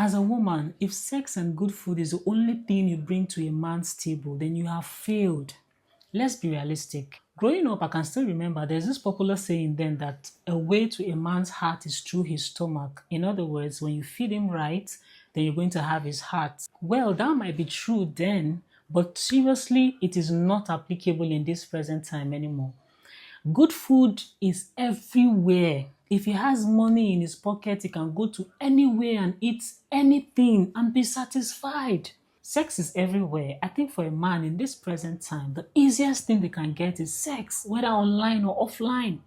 As a woman, if sex and good food is the only thing you bring to a man's table, then you have failed. Let's be realistic. Growing up, I can still remember there's this popular saying then that a way to a man's heart is through his stomach. In other words, when you feed him right, then you're going to have his heart. Well, that might be true then, but seriously, it is not applicable in this present time anymore. Good food is everywhere. If he has money in his pocket, he can go to anywhere and eat anything and be satisfied. Sex is everywhere. I think for a man in this present time, the easiest thing they can get is sex, whether online or offline.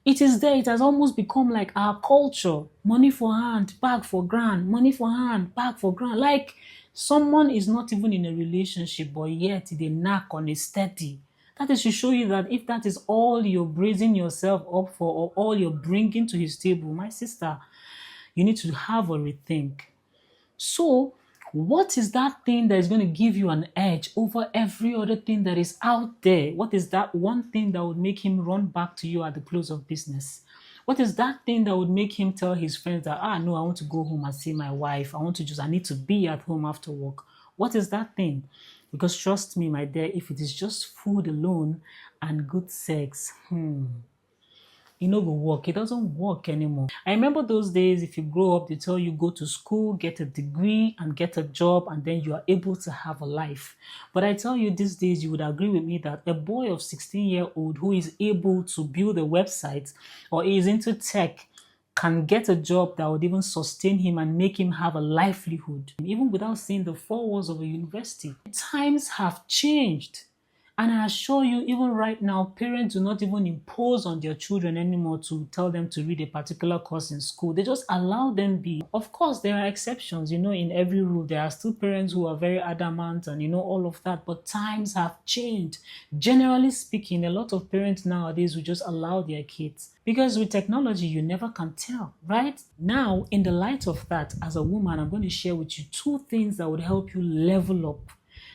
It is there. It has almost become like our culture. Money for hand, bag for grand. Money for hand, bag for grand. Like someone is not even in a relationship, but yet they knock on a steady. That is to show you that if that is all you're bracing yourself up for or all you're bringing to his table, my sister, you need to have a rethink. So, what is that thing that is going to give you an edge over every other thing that is out there? What is that one thing that would make him run back to you at the close of business? What is that thing that would make him tell his friends that, no, I want to go home and see my wife. I need to be at home after work. What is that thing? Because trust me, my dear, if it is just food alone and good sex, it no go work. It doesn't work anymore. I remember those days, if you grow up, they tell you go to school, get a degree and get a job, and then you are able to have a life. But I tell you these days, you would agree with me that a boy of 16-year-old who is able to build a website or is into tech can get a job that would even sustain him and make him have a livelihood, even without seeing the four walls of a university. Times have changed. And I assure you, even right now, parents do not even impose on their children anymore to tell them to read a particular course in school. They just allow them be. Of course, there are exceptions. In every rule, there are still parents who are very adamant and all of that. But times have changed. Generally speaking, a lot of parents nowadays will just allow their kids. Because with technology, you never can tell, right? Now, in the light of that, as a woman, I'm going to share with you 2 things that would help you level up,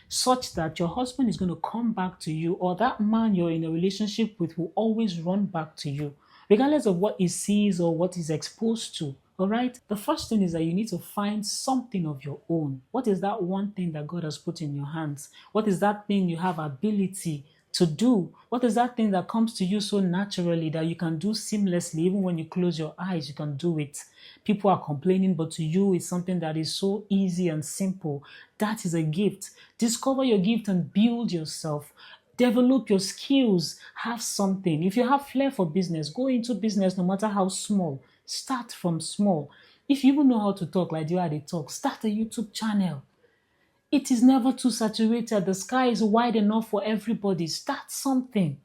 such that your husband is going to come back to you, or that man you're in a relationship with will always run back to you, regardless of what he sees or what he's exposed to. All right? The first thing is that you need to find something of your own. What is that one thing that God has put in your hands? What is that thing you have ability to do? What is that thing that comes to you so naturally that you can do seamlessly? Even when you close your eyes, you can do it. People are complaining, but to you, it's something that is so easy and simple. That is a gift. Discover your gift and build yourself. Develop your skills. Have something. If you have flair for business, go into business no matter how small. Start from small. If you even know how to talk like the way they talk, start a YouTube channel. It is never too saturated. The sky is wide enough for everybody. Start something.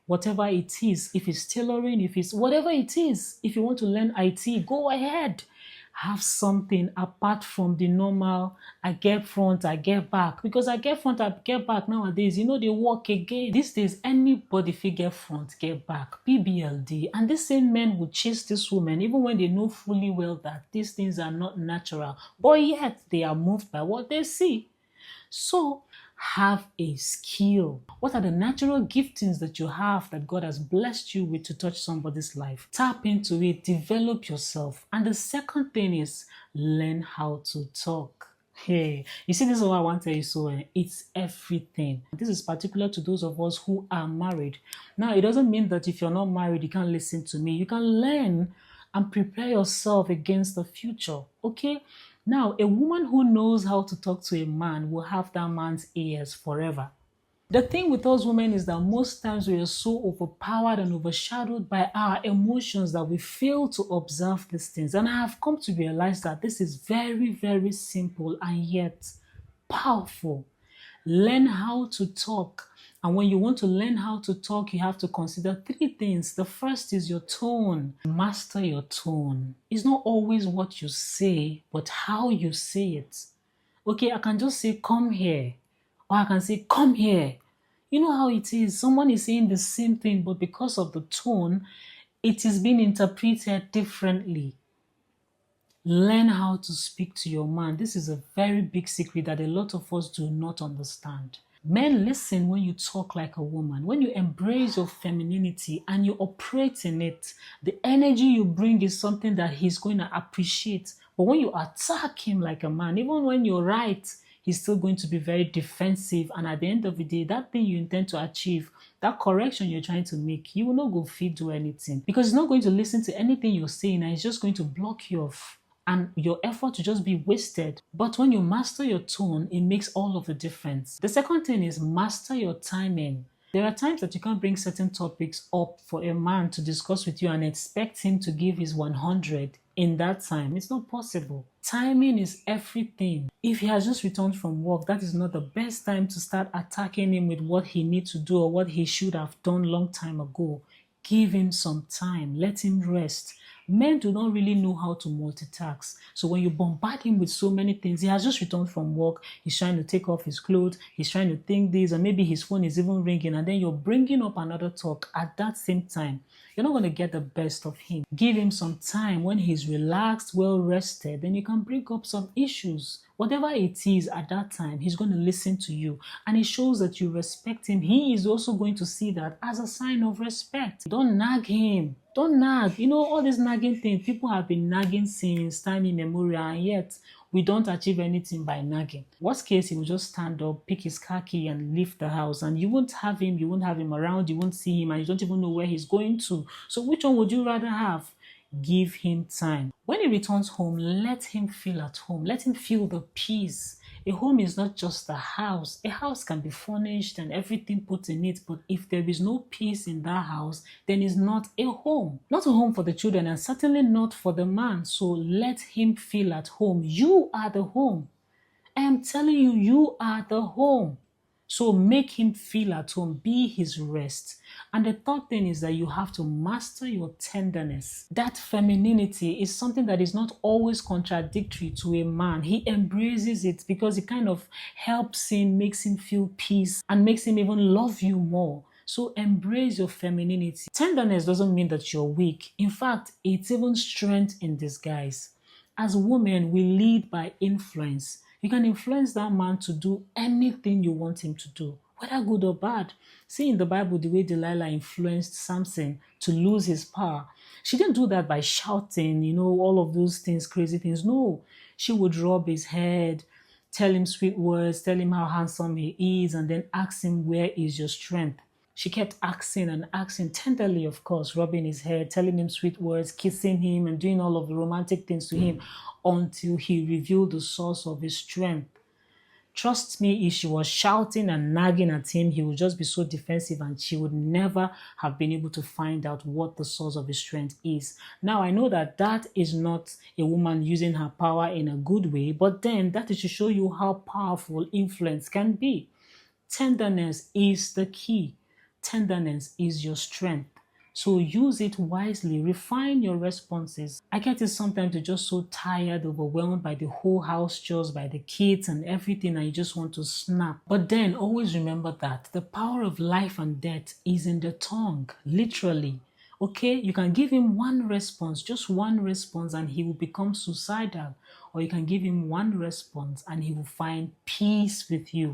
Whatever it is, if it's tailoring, if it's whatever it is, if you want to learn IT, go ahead. Have something apart from the normal, I get front, I get back. Because I get front, I get back nowadays, they work again. These days, anybody fit get front, get back, PBLD. And these same men will chase this woman, even when they know fully well that these things are not natural. But yet, they are moved by what they see. So, have a skill. What are the natural giftings that you have that God has blessed you with to touch somebody's life? Tap into it, develop yourself. And the second thing is learn how to talk. Hey, you see, this is what I want to tell you. So it's everything. This is particular to those of us who are married. Now, it doesn't mean that if you're not married, you can't listen to me. You can learn and prepare yourself against the future. Okay? Now, a woman who knows how to talk to a man will have that man's ears forever. The thing with us women is that most times we are so overpowered and overshadowed by our emotions that we fail to observe these things. And I have come to realize that this is very, very simple and yet powerful. Learn how to talk. And when you want to learn how to talk, you have to consider 3 things. The first is your tone. Master your tone. It's not always what you say, but how you say it. Okay, I can just say, come here. Or I can say, come here. You know how it is. Someone is saying the same thing, but because of the tone, it is being interpreted differently. Learn how to speak to your man. This is a very big secret that a lot of us do not understand. Men, listen when you talk like a woman. When you embrace your femininity and you operate in it, the energy you bring is something that he's going to appreciate. But But when you attack him like a man, even when you're right, he's still going to be very defensive. And at the end of the day, that thing you intend to achieve, that correction you're trying to make, he will not go fit do anything because he's not going to listen to anything you're saying and he's just going to block you off and your effort to just be wasted. But when you master your tone, it makes all of the difference. The second thing is master your timing. There are times that you can't bring certain topics up for a man to discuss with you and expect him to give his 100 in that time. It's not possible. Timing is everything. If he has just returned from work, that is not the best time to start attacking him with what he needs to do or what he should have done long time ago. Give him some time. Let him rest. Men do not really know how to multitask. So when you bombard him with so many things, he has just returned from work, he's trying to take off his clothes, he's trying to think this, and maybe his phone is even ringing, and then you're bringing up another talk at that same time. You're not going to get the best of him. Give him some time. When he's relaxed, well rested, then you can bring up some issues. Whatever it is at that time, he's going to listen to you. And it shows that you respect him. He is also going to see that as a sign of respect. Don't nag him. Don't nag. You know, all these nagging things, people have been nagging since time immemorial, and yet we don't achieve anything by nagging. Worst case, he will just stand up, pick his car key and leave the house, and you won't have him around, you won't see him, and you don't even know where he's going to. So which one would you rather have? Give him time. When he returns home, let him feel at home. Let him feel the peace. A home is not just a house. A house can be furnished and everything put in it, but if there is no peace in that house, then it's not a home. Not a home for the children and certainly not for the man. So let him feel at home. You are the home. I am telling you, you are the home. So make him feel at home, be his rest. And the third thing is that you have to master your tenderness. That femininity is something that is not always contradictory to a man. He embraces it because it kind of helps him, makes him feel peace, and makes him even love you more. So embrace your femininity. Tenderness doesn't mean that you're weak. In fact, it's even strength in disguise. As women, we lead by influence. You can influence that man to do anything you want him to do, whether good or bad. See in the Bible the way Delilah influenced Samson to lose his power. She didn't do that by shouting, all of those things, crazy things. No, she would rub his head, tell him sweet words, tell him how handsome he is, and then ask him, where is your strength? She kept asking and asking tenderly, of course, rubbing his head, telling him sweet words, kissing him, and doing all of the romantic things to him until he revealed the source of his strength. Trust me, if she was shouting and nagging at him, he would just be so defensive and she would never have been able to find out what the source of his strength is. Now, I know that that is not a woman using her power in a good way, but then that is to show you how powerful influence can be. Tenderness is the key. Tenderness is your strength. So use it wisely. Refine your responses. I get it sometimes you're just so tired, overwhelmed by the whole house chores, by the kids and everything, and you just want to snap. But then always remember that the power of life and death is in the tongue, literally. Okay, you can give him one response, just one response, and he will become suicidal. Or you can give him one response and he will find peace with you.